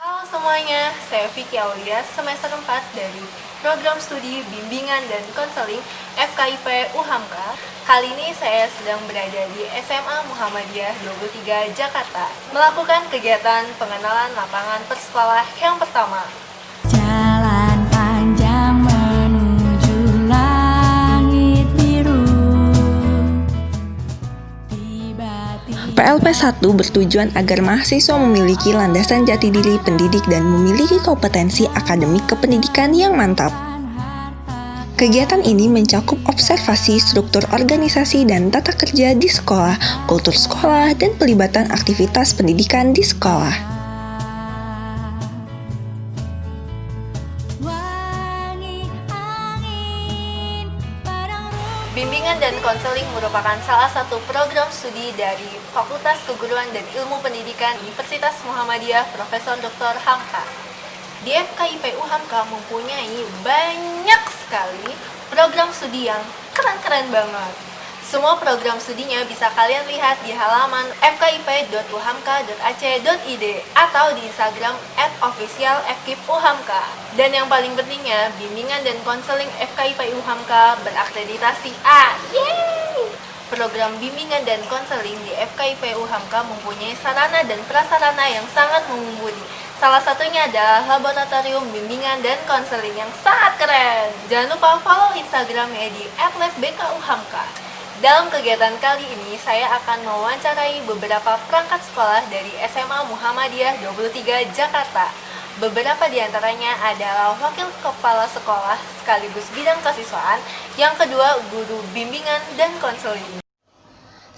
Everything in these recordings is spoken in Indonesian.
Halo semuanya, saya Vicky Aulia, semester 4 dari Program Studi Bimbingan dan Konseling FKIP UHAMKA. Kali ini saya sedang berada di SMA Muhammadiyah 23 Jakarta, melakukan kegiatan pengenalan lapangan persekolah yang pertama. Jalan panjang menuju langit biru. PLP 1 bertujuan agar mahasiswa memiliki landasan jati diri pendidik dan memiliki kompetensi akademik kependidikan yang mantap. Kegiatan ini mencakup observasi struktur organisasi dan tata kerja di sekolah, kultur sekolah, dan pelibatan aktivitas pendidikan di sekolah. Bimbingan dan konseling merupakan salah satu program studi dari Fakultas Keguruan dan Ilmu Pendidikan Universitas Muhammadiyah Profesor Dr. Hamka. Di FKIP UHAMKA mempunyai banyak sekali program studi yang keren-keren banget. Semua program studinya bisa kalian lihat di halaman fkip.uhamka.ac.id atau di Instagram @officialfkipuhamka. Dan yang paling pentingnya, bimbingan dan konseling FKIP UHAMKA berakreditasi A. Yeay! Program bimbingan dan konseling di FKIP UHAMKA mempunyai sarana dan prasarana yang sangat mumpuni. Salah satunya adalah laboratorium bimbingan dan konseling yang sangat keren. Jangan lupa follow Instagramnya di @lebbkuhamka. Dalam kegiatan kali ini, saya akan mewawancarai beberapa perangkat sekolah dari SMA Muhammadiyah 23 Jakarta. Beberapa di antaranya adalah wakil kepala sekolah sekaligus bidang kesiswaan, yang kedua guru bimbingan dan konseling.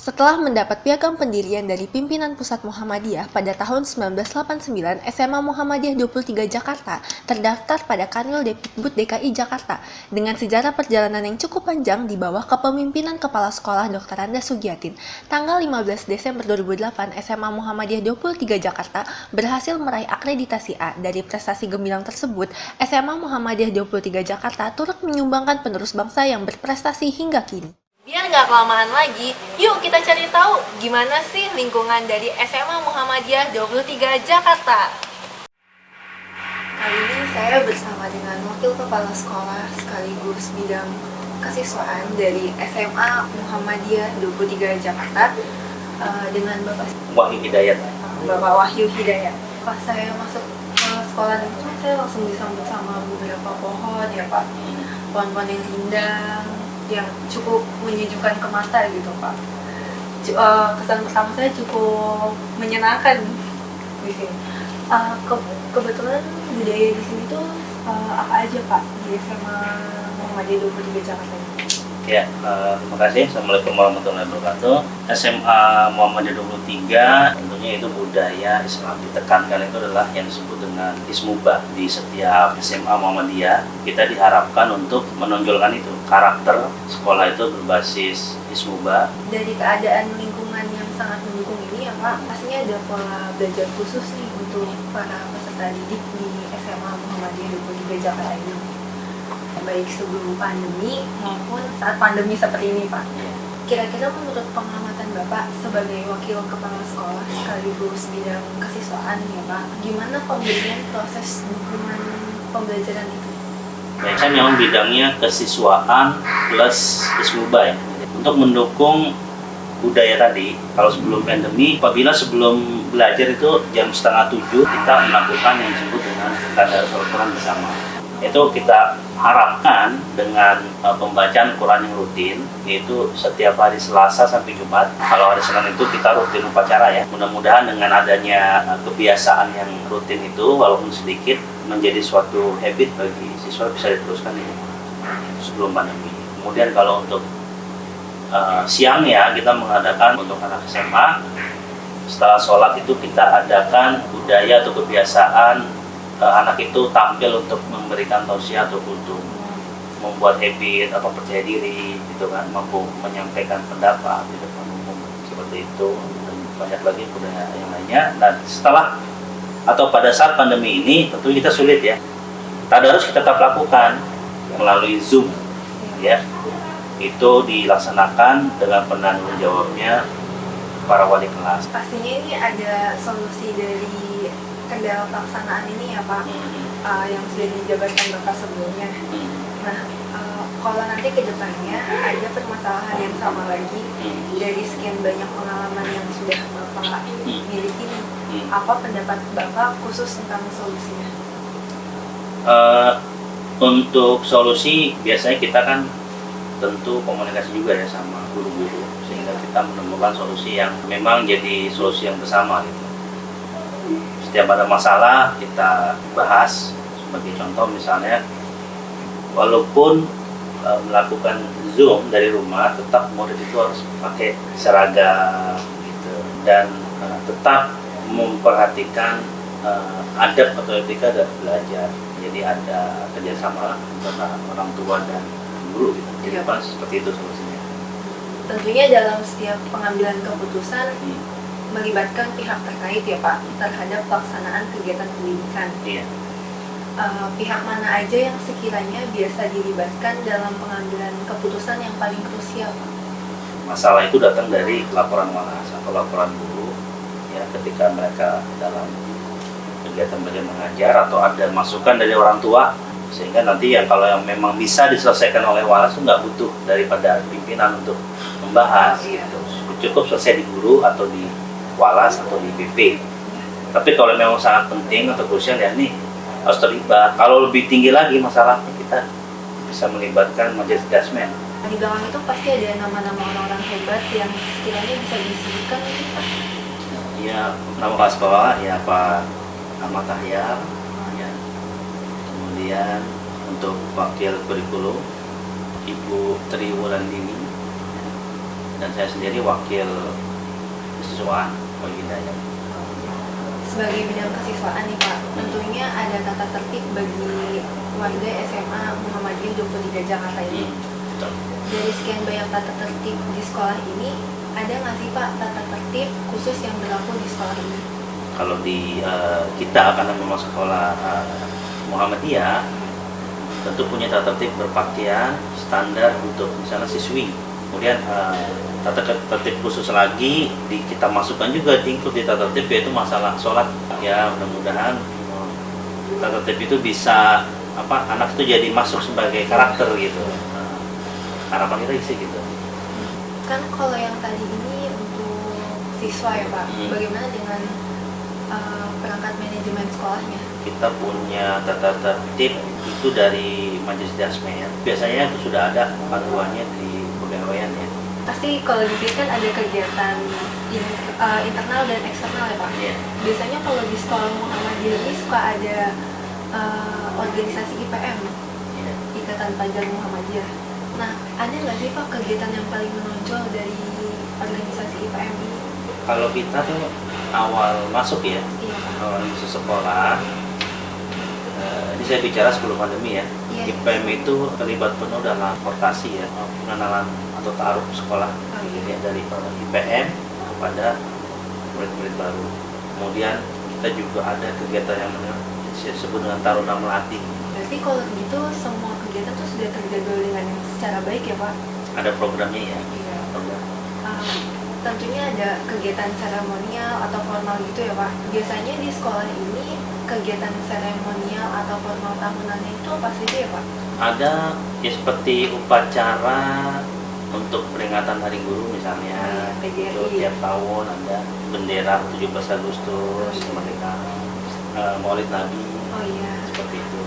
Setelah mendapat piagam pendirian dari pimpinan Pusat Muhammadiyah pada tahun 1989, SMA Muhammadiyah 23 Jakarta terdaftar pada Kanwil Depdikbud DKI Jakarta dengan sejarah perjalanan yang cukup panjang di bawah kepemimpinan Kepala Sekolah Dr. Anda Sugiatin. Tanggal 15 Desember 2008, SMA Muhammadiyah 23 Jakarta berhasil meraih akreditasi A. Dari prestasi gemilang tersebut, SMA Muhammadiyah 23 Jakarta turut menyumbangkan penerus bangsa yang berprestasi hingga kini. Biar nggak kelamaan lagi, yuk kita cari tahu gimana sih lingkungan dari SMA Muhammadiyah 23 Jakarta. Kali ini saya bersama dengan Wakil Kepala Sekolah sekaligus bidang kesiswaan dari SMA Muhammadiyah 23 Jakarta, dengan Bapak Wahyu Hidayat. Pas saya masuk ke sekolah itu, saya langsung disambut sama beberapa pohon ya Pak, pohon-pohon yang rindang, yang cukup menyejukkan ke mata gitu Pak. Kesan pertama saya cukup menyenangkan di sini. Kebetulan budaya di sini tuh apa aja Pak di SMA Muhammadiyah 23 Jakarta ini? Ya, terima kasih. Assalamualaikum warahmatullahi wabarakatuh. SMA Muhammadiyah 23 tentunya itu budaya Islam ditekankan, itu adalah yang disebut dengan Ismubah. Di setiap SMA Muhammadiyah kita diharapkan untuk menonjolkan itu, karakter sekolah itu berbasis Ismubah. Dari keadaan lingkungan yang sangat mendukung ini ya Pak, pastinya ada pola belajar khusus nih untuk para peserta didik di SMA Muhammadiyah 23 Jakarta ini, baik sebelum pandemi maupun saat pandemi seperti ini Pak. Kira-kira menurut pengamatan Bapak sebagai wakil kepala sekolah sekaligus bidang kesiswaan ya Pak, gimana pemberian proses dukungan pembelajaran itu? Baik, saya memang bidangnya kesiswaan plus Ismubah ya. Untuk mendukung budaya tadi, kalau sebelum pandemi, apabila sebelum belajar itu jam 6:30 kita melakukan yang disebut dengan tadarus Al-Quran bersama. Itu kita harapkan dengan pembacaan Quran yang rutin, yaitu setiap hari Selasa sampai Jumat. Kalau hari Senin itu kita rutin upacara ya. Mudah-mudahan dengan adanya kebiasaan yang rutin itu, walaupun sedikit, menjadi suatu habit bagi siswa, bisa diteruskan ya, sebelum pandemi. Kemudian kalau untuk siangnya kita mengadakan untuk anak SMA, setelah sholat itu kita adakan budaya atau kebiasaan anak itu tampil untuk memberikan tausiah atau untuk membuat habit atau percaya diri gitu kan, mampu menyampaikan pendapat di depan umum seperti itu, dan banyak lagi budaya yang lainnya. Dan setelah atau pada saat pandemi ini tentu kita sulit ya, tadarus kita tetap lakukan melalui Zoom ya. Itu dilaksanakan dengan penanggung jawabnya para wali kelas. Pastinya ini ada solusi dari kendala pelaksanaan ini ya Pak, yang sudah dijabarkan Bapak sebelumnya. Nah, kalau nanti ke depannya ada permasalahan yang sama lagi dari sekian banyak pengalaman yang sudah Bapak miliki nih, apa pendapat Bapak khusus tentang solusinya? Untuk solusi biasanya kita kan tentu komunikasi juga ya sama guru-guru sehingga kita menemukan solusi yang memang jadi solusi yang bersama gitu. Setiap ada masalah kita bahas, sebagai contoh misalnya walaupun melakukan Zoom dari rumah, tetap murid itu harus pakai seragam gitu, dan tetap memperhatikan adab atau etika dalam belajar. Jadi ada kerjasama antara orang tua dan guru gitu. Jadi pas seperti itu solusinya. Tentunya dalam setiap pengambilan keputusan melibatkan pihak terkait ya Pak terhadap pelaksanaan kegiatan pendidikan. Iya. Pihak mana aja yang sekiranya biasa dilibatkan dalam pengambilan keputusan yang paling krusial Pak? Masalah itu datang dari laporan walas atau laporan guru ya, ketika mereka dalam kegiatan belajar mengajar atau ada masukan dari orang tua, sehingga nanti ya kalau yang memang bisa diselesaikan oleh walas itu nggak butuh daripada pimpinan untuk membahas gitu. Cukup selesai di guru atau di walas atau di BP. Tapi kalau memang sangat penting atau krusial ya nih harus terlibat. Kalau lebih tinggi lagi masalahnya, kita bisa melibatkan majelis dasmen. Di belakang itu pasti ada nama-nama orang-orang hebat yang sekiranya bisa disebutkan nih Pak. Ya, nama kepala sekolah ya Pak Ahmad Tahyar, ya. Kemudian untuk wakil kurikulum Ibu Tri Wulandini, dan saya sendiri wakil kesiswaan Hidayat. Sebagai bidang kesiswaan nih Pak, tentunya ada tata tertib bagi warga SMA Muhammadiyah 23 Jakarta ini. Dari sekian banyak tata tertib di sekolah ini, ada nggak sih Pak tata tertib khusus yang berlaku di sekolah ini? Kalau di kita karena memang sekolah Muhammadiyah tentu punya tata tertib berpakaian standar untuk misalnya siswi. Kemudian tata tertib khusus lagi kita masukkan juga di tata tertib, yaitu masalah sholat. Ya mudah-mudahan tata tertib itu bisa anak itu jadi masuk sebagai karakter gitu. Harapan kita sih gitu. Kan kalau yang tadi ini untuk siswa ya Pak, bagaimana dengan perangkat manajemen sekolahnya? Kita punya tata tertib itu dari majelis dasmen. Biasanya itu sudah ada panduannya di pegawaian ya. Pasti kalau di sini kan ada kegiatan internal dan eksternal ya Pak. Yeah. Biasanya kalau di sekolah Muhammadiyah ini suka ada organisasi IPM, Ikatan Pelajar Muhammadiyah. Nah, ada nggak sih Pak kegiatan yang paling menonjol dari organisasi IPM ini? Kalau kita tuh awal masuk ya, Iya Pak. awal masuk sekolah, ini saya bicara sebelum pandemi ya. Iya. IPM itu terlibat penuh dalam portasi ya, pengenalan atau taruh sekolah. Jadi dari IPM kepada murid-murid baru. Kemudian kita juga ada kegiatan yang disebut dengan Taruna Melati. Berarti kalau gitu semua kegiatan tuh sudah terjadwal dengan secara baik ya Pak? Ada programnya ya. Iya. Program. Tentunya ada kegiatan seremonial atau formal gitu ya Pak. Biasanya di sekolah ini kegiatan seremonial atau formal tahunannya itu apa saja ya Pak? Ada ya seperti upacara untuk peringatan Hari Guru misalnya. PGRI. Itu tiap tahun ada bendera 17 Agustus, kemerdekaan, Maulid Nabi. Oh iya. Seperti itu.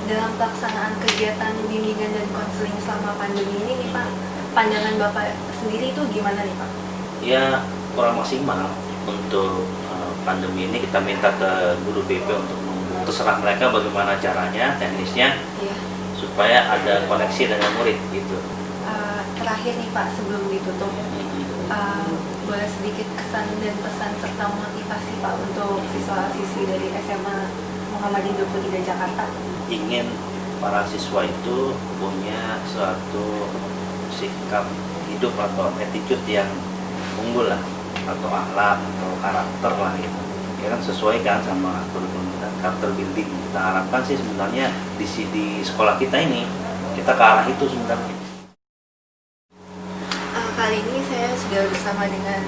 Dalam pelaksanaan kegiatan bimbingan dan konseling selama pandemi ini nih Pak, pandangan Bapak sendiri itu gimana nih Pak? Ya kurang maksimal untuk pandemi ini. Kita minta ke guru BP untuk terserah mereka bagaimana caranya, teknisnya, Iya. supaya ada koneksi dengan murid gitu. Terakhir nih Pak sebelum ditutup, boleh sedikit kesan dan pesan serta motivasi Pak untuk siswa-siswi dari SMA Muhammadiyah 23 Jakarta? Ingin para siswa itu punya suatu sikap hidup atau attitude yang unggul lah, atau akhlak atau karakter lah gitu. Ya kan sesuai kan sama kurikulum kita, karakter building. Kita harapkan sih sebenarnya di sekolah kita ini kita ke arah itu sebenarnya. Kali ini saya sudah bersama dengan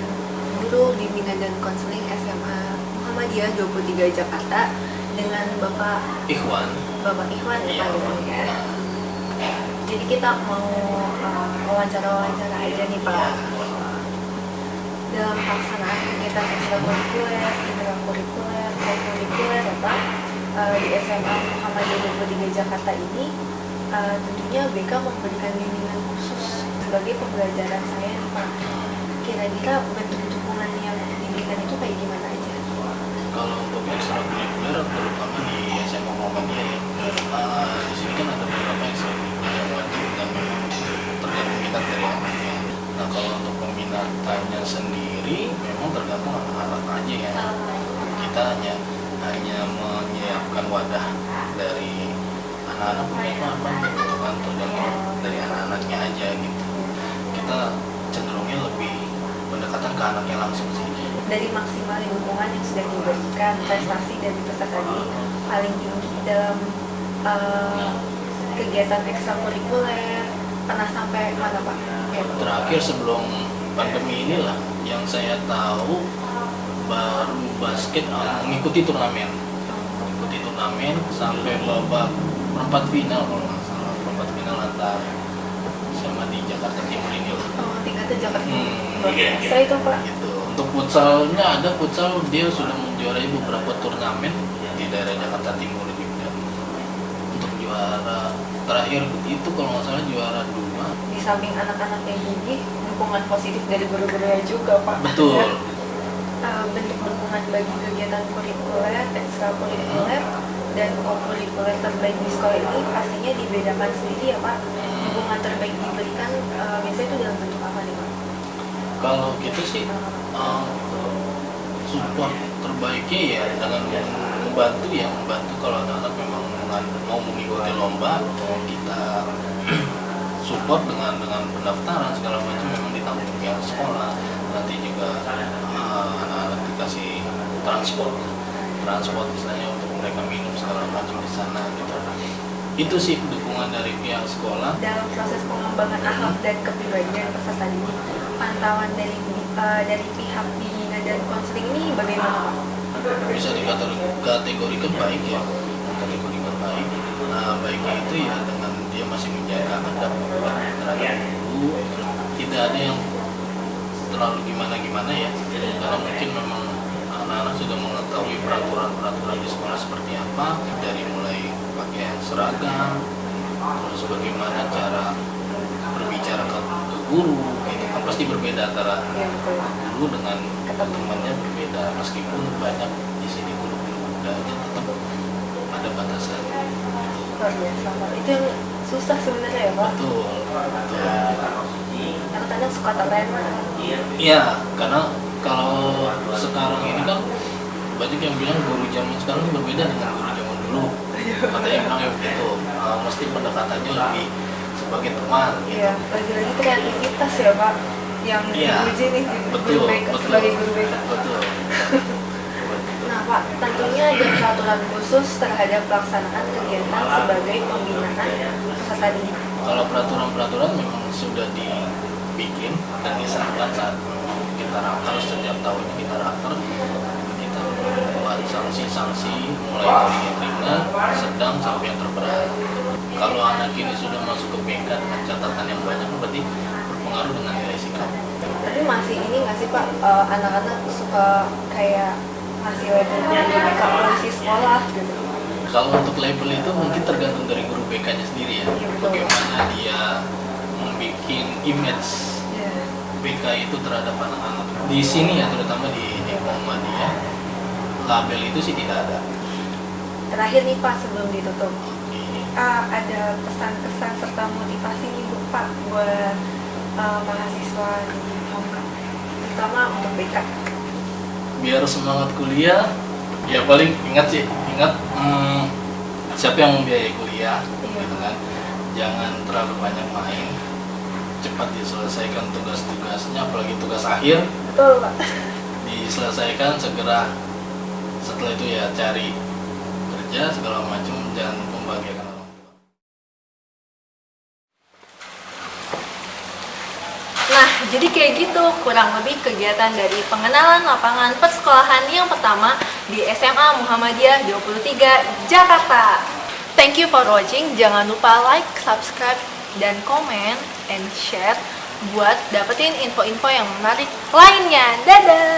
guru bimbingan dan konseling SMA Muhammadiyah 23 Jakarta dengan Bapak Ikhwan. Ikhwan ya Iya. Pak Ikhwan ya. Jadi kita mau wawancara aja nih Pak. Dalam pelaksanaan kegiatan ekstrakurikuler, intrakurikuler, kokurikuler ya Pak, di SMA Muhammadiyah 23 Jakarta ini, tentunya BK memberikan bimbingan khusus sebagai pembelajaran saya nih Pak. Kira-kira bentuk dukungan yang diberikan itu kayak gimana aja? Kalau untuk ekstrakurikuler, terutama di SMA Muhammadiyah ya, di sini kan ada beberapa ekstrakurikuler yang wajib dan memang tergantung minat dari anaknya. Nah kalau untuk peminatannya sendiri, memang tergantung anak-anak aja ya. Kita hanya menyiapkan wadah dari anak-anak punya apa gitu kan, tergantung dari anak-anaknya aja gitu. Kita cenderungnya lebih pendekatan ke anaknya langsung sih. Dari maksimal dukungan yang sudah diberikan, prestasi dari peserta didik paling tinggi dalam kegiatan ekstrakurikuler, pernah sampai mana Pak? Terakhir sebelum pandemi inilah yang saya tahu baru basket mengikuti turnamen sampai babak perempat final kalau nggak salah, perempat final antar sama di Jakarta Timur ini lah. Tingkatnya Jakarta. Iya. Saya itu Pak. Gitu. Untuk futsalnya ada futsal dia sudah menjuarai beberapa turnamen di daerah Jakarta Timur juga. Untuk juara terakhir itu kalau nggak salah juara 2. Di samping anak-anak yang gigih, dukungan positif dari guru-gurunya juga Pak. Betul. Bentuk dukungan bagi kegiatan kurikuler, ekstrakurikuler, dan kokurikuler terbaik di sekolah ini pastinya dibedakan sendiri ya Pak. Dukungan terbaik diberikan biasanya itu dalam bentuk apa nih Pak? Kalau kita sih support terbaiknya ya dengan membantu kalau anak-anak memang mau mengikuti lomba, kita support dengan pendaftaran segala macam, memang ditanggung pihak sekolah. Nanti juga anak-anak dikasih transport istilahnya untuk mereka minum segala macam di sana gitu. Itu sih dukungan dari pihak sekolah. Dalam proses pengembangan akhlak dan kepribadian peserta didik, pantauan dari pihak bimbingan dan konseling ini bagaimana Pak? Bisa dikategorikan baik ya, kategorikan baik. Nah, baiknya itu ya dengan dia masih menjaga adab terhadap guru, tidak ada yang terlalu gimana ya, karena mungkin memang anak-anak sudah mengetahui peraturan di sekolah seperti apa, dari mulai pakaian seragam, terus bagaimana cara berbicara ke guru, itu kan pasti berbeda antara guru dengan temannya, berbeda meskipun banyak di sini guru-guru mudanya tetap ada batasan. Luar biasa Pak. Itu yang susah sebenarnya ya Pak. Betul. Karena kadang suka terlena. Iya, karena kalau sekarang ini kan banyak yang bilang guru zaman sekarang ini berbeda dengan guru zaman dulu. Katanya bilangnya begitu, mesti pendekatannya lebih sebagai teman gitu. Iya, lagi-lagi kreativitas ya Pak yang diuji nih betul. sebagai guru BK. Betul. Nah Pak, tentunya ada peraturan khusus terhadap pelaksanaan kegiatan sebagai pembinaan peserta didik. Kalau peraturan memang sudah dibikin dan disahkan saat kita raker, setiap tahunnya kita raker, kita membuat sanksi-sanksi mulai dari yang ringan, sedang sampai yang terberat. Kalau anak ini sudah masuk ke BK dengan catatan yang banyak, berarti berpengaruh dengan nilai sikap. Tapi masih ini nggak sih Pak, anak-anak suka kayak ngasih label dari BK polisi sekolah gitu. Kalau untuk label itu mungkin tergantung dari guru BK-nya sendiri ya, bagaimana dia membuat image BK itu terhadap anak-anak. Di sini ya, terutama di Muhammadiyah, label itu sih tidak ada. Terakhir nih Pak, sebelum ditutup, ada pesan-pesan serta motivasi nih Bu Pak buat mahasiswa di Hongka, terutama untuk BK. Biar semangat kuliah, ya paling ingat siapa yang membiayai kuliah, gitu kan. Jangan terlalu banyak main, cepat diselesaikan tugas-tugasnya, apalagi tugas akhir. Betul Pak. Diselesaikan segera, setelah itu ya cari kerja segala macam, jangan membahagiakan orang tua. Nah, jadi kayak gitu kurang lebih kegiatan dari pengenalan lapangan persekolahan yang pertama di SMA Muhammadiyah 23 Jakarta. Thank you for watching. Jangan lupa like, subscribe, dan komen and share buat dapetin info-info yang menarik lainnya. Dadah!